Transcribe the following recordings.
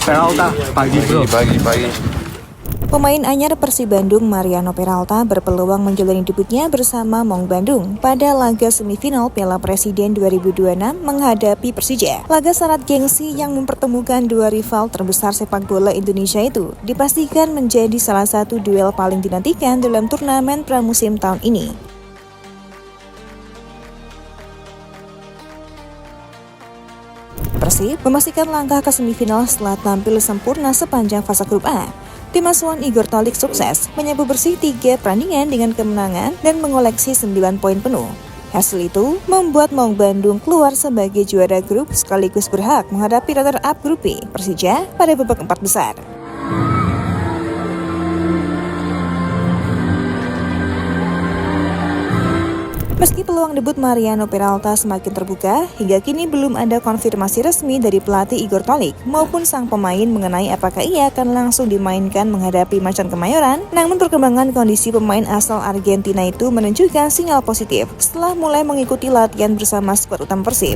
Peralta pagi bro. Pagi. Pemain anyar Persib Bandung Mariano Peralta berpeluang menjalani debutnya bersama Maung Bandung pada laga semifinal Piala Presiden 2026 menghadapi Persija. Laga syarat gengsi yang mempertemukan dua rival terbesar sepak bola Indonesia itu dipastikan menjadi salah satu duel paling dinantikan dalam turnamen pramusim tahun ini. Persib memastikan langkah ke semifinal setelah tampil sempurna sepanjang fase grup A. Tim asuhan Igor Tolik sukses menyapu bersih 3 pertandingan dengan kemenangan dan mengoleksi 9 poin penuh. Hasil itu membuat Maung Bandung keluar sebagai juara grup sekaligus berhak menghadapi runner-up grup B Persija pada babak 4 besar. Meski peluang debut Mariano Peralta semakin terbuka, hingga kini belum ada konfirmasi resmi dari pelatih Igor Tolik maupun sang pemain mengenai apakah ia akan langsung dimainkan menghadapi Macan Kemayoran. Namun perkembangan kondisi pemain asal Argentina itu menunjukkan sinyal positif setelah mulai mengikuti latihan bersama skuad utama Persib.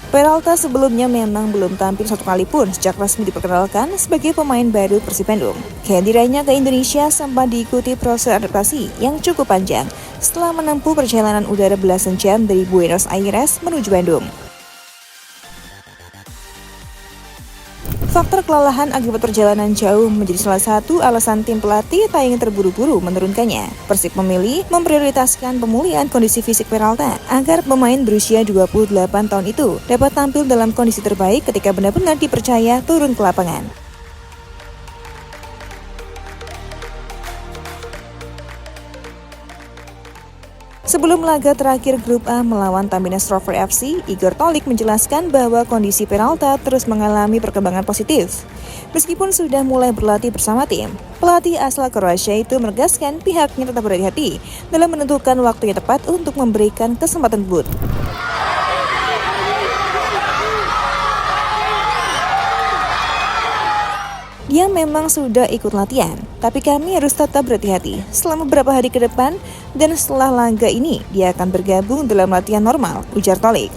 Peralta sebelumnya memang belum tampil satu kali pun sejak resmi diperkenalkan sebagai pemain baru Persib Bandung. Kehadirannya ke Indonesia sempat diikuti proses adaptasi yang cukup panjang setelah menempuh perjalanan udara belasan jam dari Buenos Aires menuju Bandung. Faktor kelelahan akibat perjalanan jauh menjadi salah satu alasan tim pelatih tak ingin terburu-buru menurunkannya. Persib memilih memprioritaskan pemulihan kondisi fisik Peralta agar pemain berusia 28 tahun itu dapat tampil dalam kondisi terbaik ketika benar-benar dipercaya turun ke lapangan. Sebelum laga terakhir grup A melawan Tampines Rover FC, Igor Tolik menjelaskan bahwa kondisi Peralta terus mengalami perkembangan positif. Meskipun sudah mulai berlatih bersama tim, pelatih asal Kroasia itu menegaskan pihaknya tetap berhati-hati dalam menentukan waktu yang tepat untuk memberikan kesempatan debut. Dia memang sudah ikut latihan, tapi kami harus tetap berhati-hati selama beberapa hari ke depan dan setelah laga ini dia akan bergabung dalam latihan normal, ujar Tolik.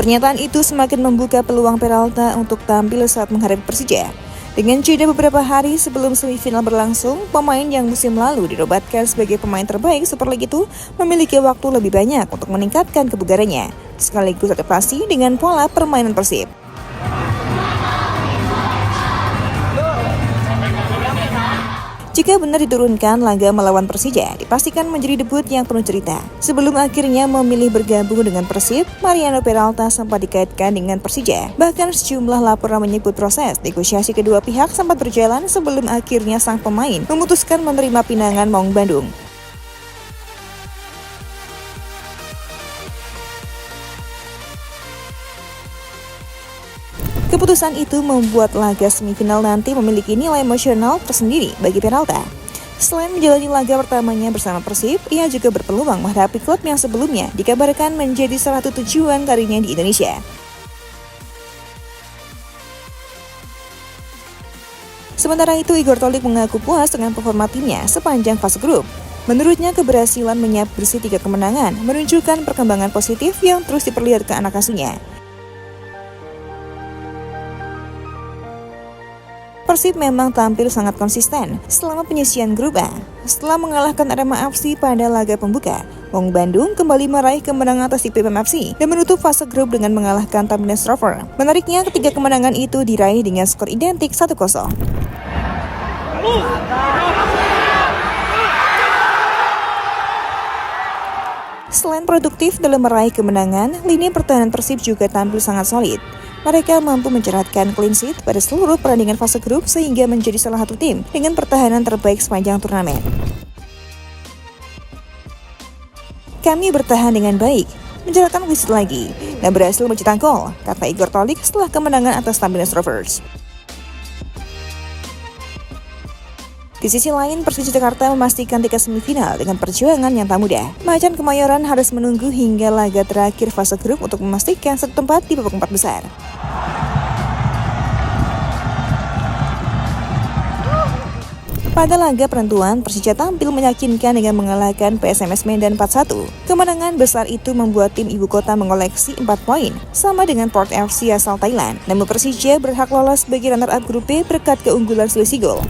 Pernyataan itu semakin membuka peluang Peralta untuk tampil saat menghadapi Persija. Dengan jeda beberapa hari sebelum semifinal berlangsung, pemain yang musim lalu dinobatkan sebagai pemain terbaik Super League itu memiliki waktu lebih banyak untuk meningkatkan kebugarannya, sekaligus adaptasi dengan pola permainan Persib. Jika benar diturunkan, laga melawan Persija dipastikan menjadi debut yang penuh cerita. Sebelum akhirnya memilih bergabung dengan Persib, Mariano Peralta sempat dikaitkan dengan Persija. Bahkan sejumlah laporan menyebut proses negosiasi kedua pihak sempat berjalan sebelum akhirnya sang pemain memutuskan menerima pinangan Maung Bandung. Keputusan itu membuat laga semifinal nanti memiliki nilai emosional tersendiri bagi Peralta. Selain menjalani laga pertamanya bersama Persib, ia juga berpeluang menghadapi klub yang sebelumnya dikabarkan menjadi salah satu tujuan karirnya di Indonesia. Sementara itu, Igor Tolik mengaku puas dengan performa timnya sepanjang fase grup. Menurutnya, keberhasilan menyapu bersih 3 kemenangan menunjukkan perkembangan positif yang terus diperlihatkan anak asuhnya. Persib memang tampil sangat konsisten selama penyisian grup A. Setelah mengalahkan Arema FC pada laga pembuka, Maung Bandung kembali meraih kemenangan atas IPM FC dan menutup fase grup dengan mengalahkan Tampines Rover. Menariknya, ketiga kemenangan itu diraih dengan skor identik 1-0. Selain produktif dalam meraih kemenangan, lini pertahanan Persib juga tampil sangat solid. Mereka mampu menceratkan clean sheet pada seluruh pertandingan fase grup sehingga menjadi salah satu tim dengan pertahanan terbaik sepanjang turnamen. Kami bertahan dengan baik, mencetakkan clean sheet lagi, dan berhasil mencetak gol, kata Igor Tolik setelah kemenangan atas Tampines Rovers. Di sisi lain, Persija Jakarta memastikan tiket semifinal dengan perjuangan yang tak mudah. Macan Kemayoran harus menunggu hingga laga terakhir fase grup untuk memastikan satu tempat di babak 4 besar. Pada laga penentuan, Persija tampil meyakinkan dengan mengalahkan PSMS Medan 4-1. Kemenangan besar itu membuat tim ibu kota mengoleksi 4 poin, sama dengan Port FC asal Thailand. Namun Persija berhak lolos sebagai runner-up grup B berkat keunggulan selisih gol.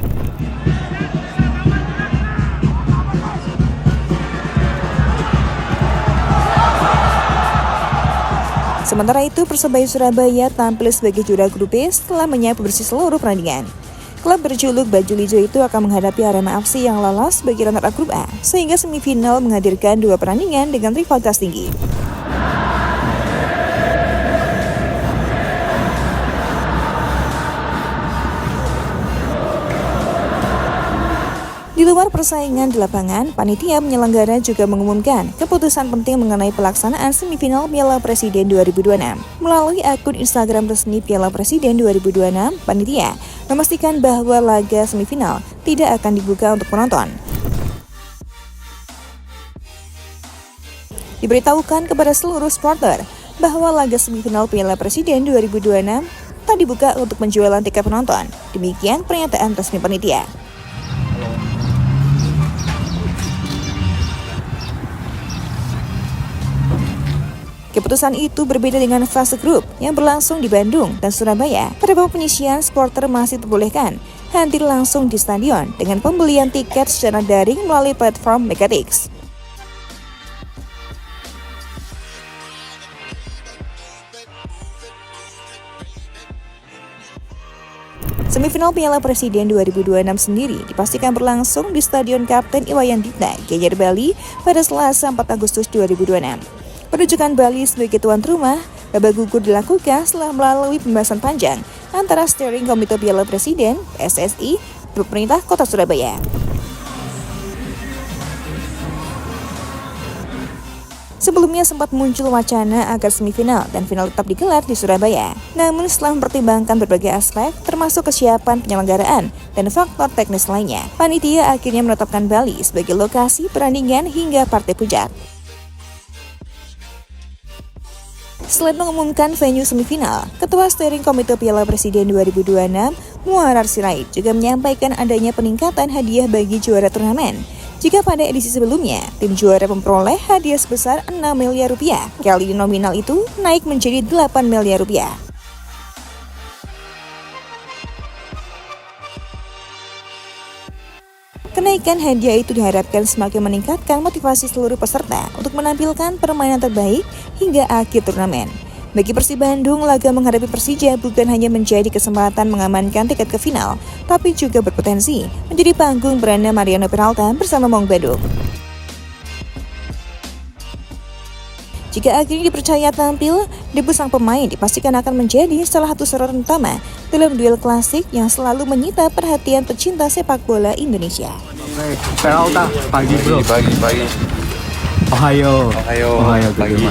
Sementara itu, Persebaya Surabaya tampil sebagai juara grup B setelah menyapu bersih seluruh pertandingan. Klub berjuluk Baju Hijau itu akan menghadapi Arema FC yang lolos sebagai runner-up grup A, sehingga semifinal menghadirkan 2 pertandingan dengan rivalitas tinggi. Di luar persaingan di lapangan, panitia penyelenggara juga mengumumkan keputusan penting mengenai pelaksanaan semifinal Piala Presiden 2026. Melalui akun Instagram resmi Piala Presiden 2026, panitia memastikan bahwa laga semifinal tidak akan dibuka untuk penonton. Diberitahukan kepada seluruh supporter bahwa laga semifinal Piala Presiden 2026 tak dibuka untuk penjualan tiket penonton. Demikian pernyataan resmi panitia. Keputusan itu berbeda dengan fase grup yang berlangsung di Bandung dan Surabaya. Pada babak penyisian, supporter masih diperbolehkan hadir langsung di stadion dengan pembelian tiket secara daring melalui platform Megatix. Semifinal Piala Presiden 2026 sendiri dipastikan berlangsung di Stadion Kapten Iwayan Dita, Gianyar, Bali pada Selasa 4 Agustus 2026. Penunjukan Bali sebagai tuan rumah babak gugur dilakukan setelah melalui pembahasan panjang antara Steering Komite Piala Presiden (PSSI) dan pemerintah Kota Surabaya. Sebelumnya sempat muncul wacana agar semifinal dan final tetap digelar di Surabaya. Namun setelah mempertimbangkan berbagai aspek, termasuk kesiapan penyelenggaraan dan faktor teknis lainnya, panitia akhirnya menetapkan Bali sebagai lokasi pertandingan hingga partai puncak. Selain mengumumkan venue semifinal, Ketua Steering Komite Piala Presiden 2026, Muarar Sirait, juga menyampaikan adanya peningkatan hadiah bagi juara turnamen. Jika pada edisi sebelumnya, tim juara memperoleh hadiah sebesar 6 miliar rupiah, kali ini nominal itu naik menjadi 8 miliar rupiah. Kenaikan hadiah itu diharapkan semakin meningkatkan motivasi seluruh peserta untuk menampilkan permainan terbaik hingga akhir turnamen. Bagi Persib Bandung, laga menghadapi Persija bukan hanya menjadi kesempatan mengamankan tiket ke final, tapi juga berpotensi menjadi panggung beranda Mariano Peralta bersama Maung Bandung. Jika akhirnya dipercaya tampil, debut sang pemain dipastikan akan menjadi salah satu sorotan utama dalam duel klasik yang selalu menyita perhatian pecinta sepak bola Indonesia. Peralta, pagi bro. Pagi. Ohayo. Pagi.